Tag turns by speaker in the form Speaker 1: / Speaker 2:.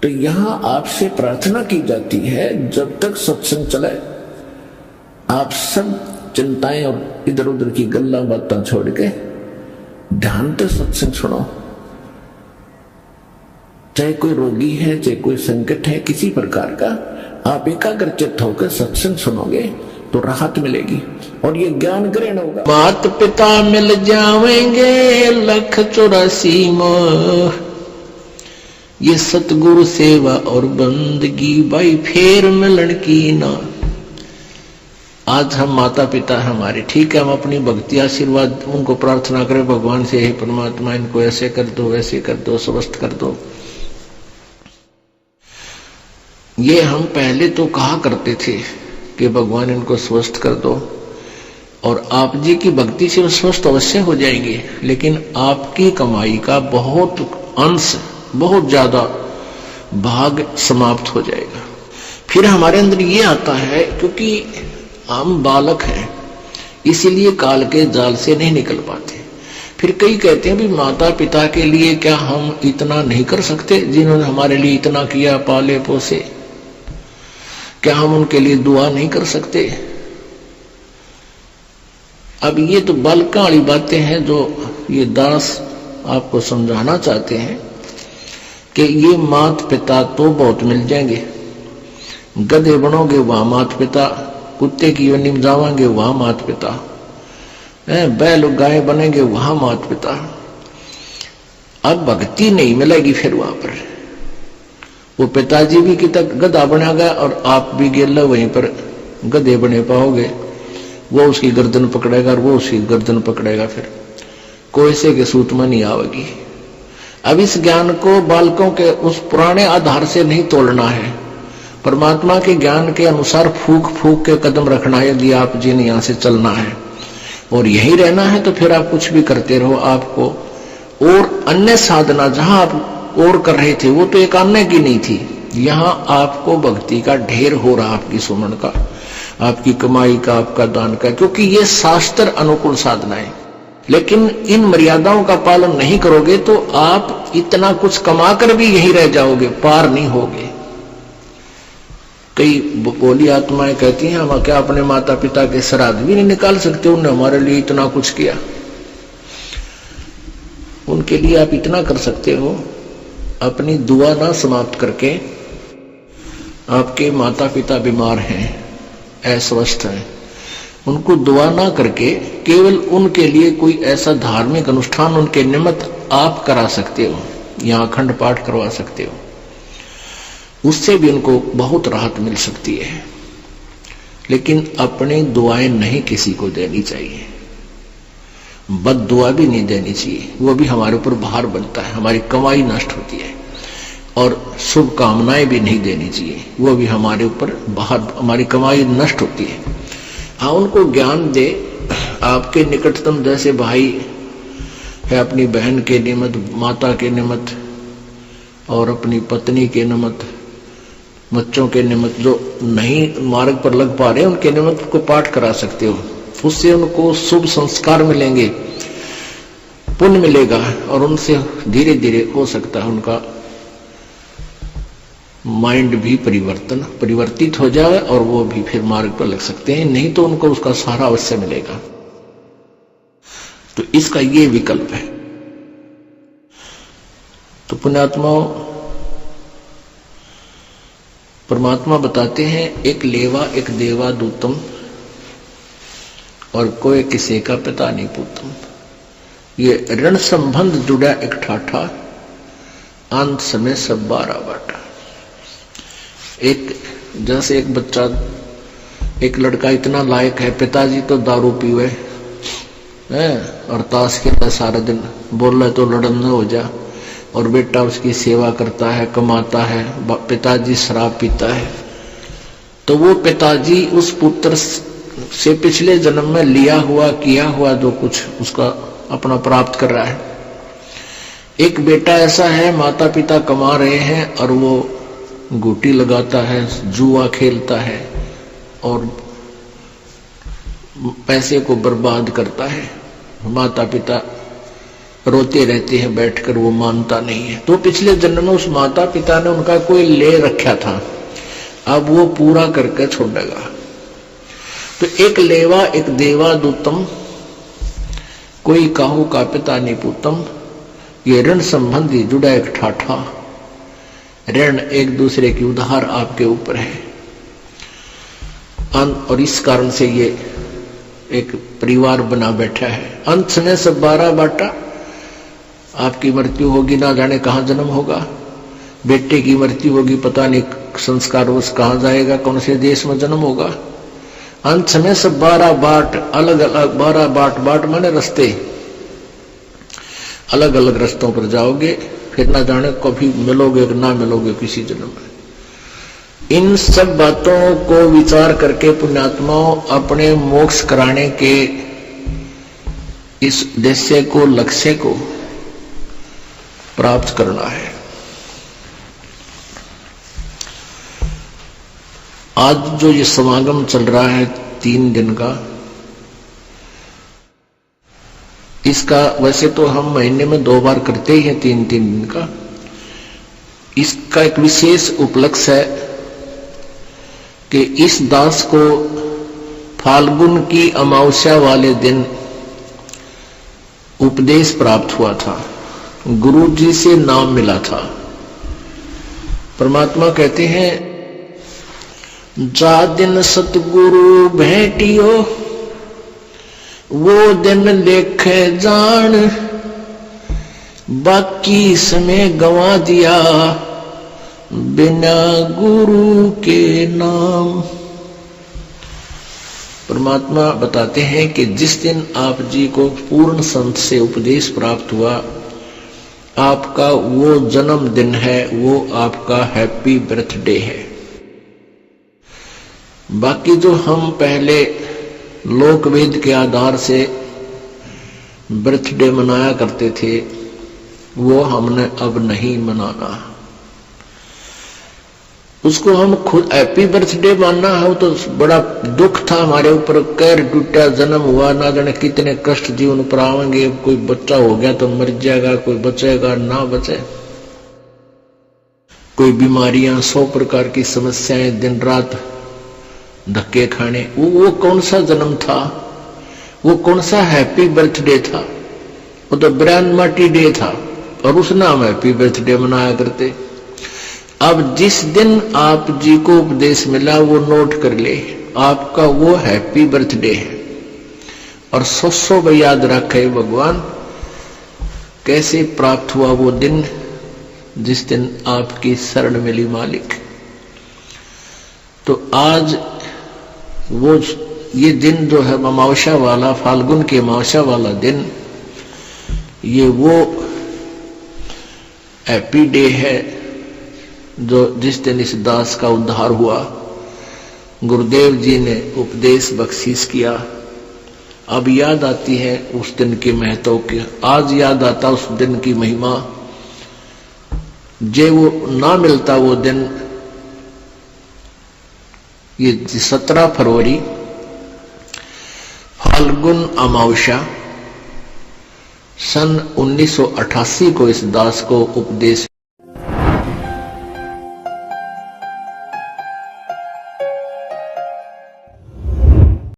Speaker 1: तो यहां आपसे प्रार्थना की जाती है, जब तक सत्संग चले आप सब चिंताएं और इधर उधर की गल्ला बातें छोड़ के ध्यान से सत्संग सुनो। चाहे कोई रोगी है, चाहे कोई संकट है किसी प्रकार का, आप एकाग्रचित्त होकर सत्संग सुनोगे तो राहत मिलेगी और ये ज्ञान ग्रहण होगा।
Speaker 2: मात पिता मिल जावेंगे 184 मोह, ये सतगुरु सेवा और बंदगी भाई फेर मिलन की ना। आज हम माता पिता हमारे, ठीक है, हम अपनी भक्ति आशीर्वाद उनको प्रार्थना करें भगवान से, हे परमात्मा इनको ऐसे कर दो, वैसे कर दो, स्वस्थ कर दो। ये हम पहले तो कहा करते थे कि भगवान इनको स्वस्थ कर दो, और आप जी की भक्ति से वो स्वस्थ अवश्य हो जाएंगे, लेकिन आपकी कमाई का बहुत अंश, बहुत ज्यादा भाग समाप्त हो जाएगा। फिर हमारे अंदर ये आता है, क्योंकि हम बालक हैं इसीलिए काल के जाल से नहीं निकल पाते। फिर कई कहते हैं भी माता पिता के लिए क्या हम इतना नहीं कर सकते जिन्होंने हमारे लिए इतना किया, पाले पोसे, क्या हम उनके लिए दुआ नहीं कर सकते? अब ये तो बालका वाली बातें हैं जो ये दास आपको समझाना चाहते हैं कि ये माता पिता तो बहुत मिल जाएंगे। गधे बनोगे वहां माता पिता, कुत्ते की योनि में जावांगे वहां माता पिता, बैल गाय बनेंगे वहां माता पिता। अब भक्ति नहीं मिलेगी फिर वहां पर। वो पिताजी भी कि तक गधा बनेगा और आप भी गेला वहीं पर गधे बने पाओगे। वो उसकी गर्दन पकड़ेगा और वो उसकी गर्दन पकड़ेगा, फिर कोयसे के सूत में नहीं आवेगी। अब इस ज्ञान को बालकों के उस पुराने आधार से नहीं तोड़ना है, परमात्मा के ज्ञान के अनुसार फूक फूक के कदम रखना है। यदि आप जिन यहां से चलना है और यही रहना है तो फिर आप कुछ भी करते रहो। आपको और अन्य साधना जहां आप और कर रहे थे वो तो एक अन्य की नहीं थी, यहां आपको भक्ति का ढेर हो रहा, आपकी सुमन का, आपकी कमाई का, आपका दान का, क्योंकि ये शास्त्र अनुकूल साधना है। लेकिन इन मर्यादाओं का पालन नहीं करोगे तो आप इतना कुछ कमाकर भी यही रह जाओगे, पार नहीं होगे। कई बोली आत्माएं कहती हैं हम क्या अपने माता पिता के श्राद्ध भी नहीं निकाल सकते, उन्होंने हमारे लिए इतना कुछ किया। उनके लिए आप इतना कर सकते हो, अपनी दुआ ना समाप्त करके, आपके माता पिता बीमार हैं, अस्वस्थ हैं, उनको दुआ ना करके केवल उनके लिए कोई ऐसा धार्मिक अनुष्ठान उनके निमित्त आप करा सकते हो, या अखंड पाठ करवा सकते हो, उससे भी उनको बहुत राहत मिल सकती है। लेकिन अपनी दुआएं नहीं किसी को देनी चाहिए, बद दुआ भी नहीं देनी चाहिए, वो भी हमारे ऊपर भार बनता है, हमारी कमाई नष्ट होती है। और शुभ कामनाएं भी नहीं देनी चाहिए, वो भी हमारे ऊपर भार, हमारी कमाई नष्ट होती है। हाँ, उनको ज्ञान दे, आपके निकटतम जैसे भाई है अपनी बहन के निमित्त, माता के निमित्त और अपनी पत्नी के निमित्त, बच्चों के निमित्त जो नहीं मार्ग पर लग पा रहे उनके निमित्त को पाठ करा सकते हो, उससे उनको शुभ संस्कार मिलेंगे, पुण्य मिलेगा और उनसे धीरे धीरे हो सकता है उनका माइंड भी परिवर्तित हो जाए और वो भी फिर मार्ग पर लग सकते हैं। नहीं तो उनको उसका सहारा अवश्य मिलेगा। तो इसका ये विकल्प है। तो पुण्यात्माओं, परमात्मा बताते हैं एक लेवा एक देवा दूतम और कोई किसी का पिता नहीं पूतम। ये ऋण संबंध जुड़ा एक ठाठा, अंत समय सब 12 बाटा। एक जैसे एक बच्चा, एक लड़का इतना लायक है, पिताजी तो दारू पीवे और ताश खेलता सारा दिन, बोल रहा है तो लड़न न हो जा, और बेटा उसकी सेवा करता है, कमाता है, पिताजी शराब पीता है, तो वो पिताजी उस पुत्र से पिछले जन्म में लिया हुआ किया हुआ जो कुछ उसका अपना प्राप्त कर रहा है। एक बेटा ऐसा है, माता पिता कमा रहे हैं और वो गोटी लगाता है, जुआ खेलता है और पैसे को बर्बाद करता है। माता पिता रोते रहते हैं बैठकर, वो मानता नहीं है। तो पिछले जन्म में उस माता पिता ने उनका कोई ले रखा था, अब वो पूरा करके छोड़ेगा। तो एक लेवा एक देवा दूतम, कोई काहू का पिता निपुतम, ये ऋण संबंधी जुड़ा एक ठाठा। ऋण एक दूसरे की उधार आपके ऊपर है, और इस कारण से ये एक परिवार बना बैठा है। अंत में सब 12 बाटा, आपकी मृत्यु होगी, ना जाने कहां जन्म होगा। बेटे की मृत्यु होगी, पता नहीं संस्कार उस कहां जाएगा, कौन से देश में जन्म होगा। अंत में सब 12 बाट, अलग अलग 12 बाट, बाट माने रास्ते, अलग अलग रास्तों पर जाओगे, फिर ना जाने कभी मिलोगे कि ना मिलोगे किसी जन्म में। इन सब बातों को विचार करके पुण्यात्माओं अपने मोक्ष कराने के इस उद्देश्य को, लक्ष्य को प्राप्त करना है। आज जो ये समागम चल रहा है 3 दिन का, इसका वैसे तो हम महीने में 2 बार करते ही हैं, 3-3 दिन का। इसका एक विशेष उपलक्ष्य है कि इस दास को फाल्गुन की अमावस्या वाले दिन उपदेश प्राप्त हुआ था, गुरु जी से नाम मिला था। परमात्मा कहते हैं, जा दिन सतगुरु भेटियो वो दिन लेखे जान, बाकी समय गंवा दिया बिना गुरु के नाम। परमात्मा बताते हैं कि जिस दिन आप जी को पूर्ण संत से उपदेश प्राप्त हुआ, आपका वो जन्म दिन है, वो आपका हैप्पी बर्थडे है। बाकी जो हम पहले लोकवेद के आधार से बर्थडे मनाया करते थे, वो हमने अब नहीं मनाना। उसको हम खुद हैप्पी बर्थडे मानना है तो बड़ा दुख था हमारे ऊपर, कैर टूटा, जन्म हुआ, ना जाने कितने कष्ट जीवन पर आवेंगे, कोई बच्चा हो गया तो मर जाएगा, कोई बचेगा ना बचे, कोई बीमारियां, 100 प्रकार की समस्याएं, दिन रात धक्के खाने। वो कौन सा जन्म था, वो कौन सा हैप्पी बर्थडे था, वो तो ब्रांड मार्टी डे था, और उस नाम हैप्पी बर्थडे मनाया करते। अब जिस दिन आप जी को उपदेश मिला वो नोट कर ले, आपका वो हैप्पी बर्थडे है। और 100 याद रखे भगवान कैसे प्राप्त हुआ वो दिन, जिस दिन आपकी शरण मिली मालिक। तो आज वो ये दिन जो है अमावस्या वाला, फाल्गुन की अमावस्या वाला दिन, ये वो हैप्पी डे है जो जिस दिन इस दास का उद्धार हुआ। गुरुदेव जी ने उपदेश बख्शीश किया। अब याद आती है उस दिन के महत्व की, आज याद आता उस दिन की महिमा। जे वो ना मिलता वो दिन, ये 17 फरवरी फाल्गुन अमावस्या सन 1988 को इस दास को उपदेश